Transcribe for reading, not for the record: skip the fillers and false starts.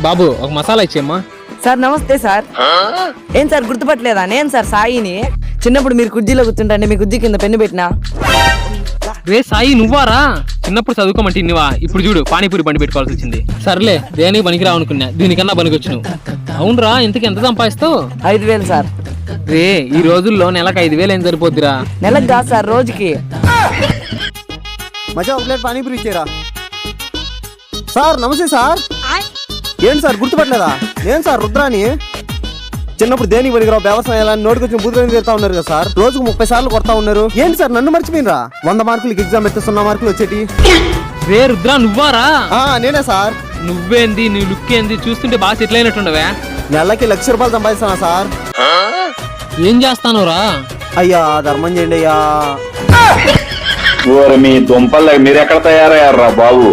బాబు ఒక మసాలా ఇచ్చేమ్మా. సార్ నమస్తే సార్. ఏం సార్ గుర్తుపట్టలేదా? నేను సార్ సాయిని. చిన్నప్పుడు మీరు కుర్జీలో కూర్చుంటే మీ కుర్జీ కింద పెన్ను పెట్టినా. రే సాయి నువ్వారా? చిన్నప్పుడు చదువుకోమంటే ఇన్నివా, ఇప్పుడు చూడు పానీపూరి బండి పెట్టుకోవాల్సి వచ్చింది. సర్లే దేనికి పనికిరావు అనుకున్నా, దీనికన్నా పనికొచ్చు నువ్వు. అవునరా, ఇంతకు ఎంత సంపాదిస్తావు? 5,000 సార్. రే ఈ రోజుల్లో నెలకు 5,000 ఏం సరిపోద్దిరా? నెలకు కాదు సార్, రోజుకి. మజా ఒక ప్లేట్ పానీపూరి ఇచ్చారా సార్? నమస్తే సార్. ఏంటి సార్ గుర్తుపట్టలేదా? నేను సార్ రుద్రాని. చిన్నప్పుడు దేనికి పనికిరావు వ్యవసాయాలని నోటికొచ్చిన బుద్ధులని తీరుతా ఉన్నారు కదా సార్. రోజుకు 30 సార్లు కొడతా ఉన్నారు. ఏంటి సార్ నన్ను మర్చిపోయినరా? 100 మార్కులకి ఎగ్జామ్ పెడితే 0 మార్కులు వచ్చేటి. రే రుద్రా నువ్వారా? నేనే సార్. నువ్వేంది, నీ లుక్ ఏంది, చూస్తుంటే బాగా సెటిల్ అయినట్టుండవే. నెలకి 1,00,000 రూపాయలు సంపాదిస్తానా సార్? ఏం చేస్తానురా? అయ్యా ధర్మం చేయండి అయ్యా. మీ దుంపలు మీరు ఎక్కడ తయారయ్యారా బాబు?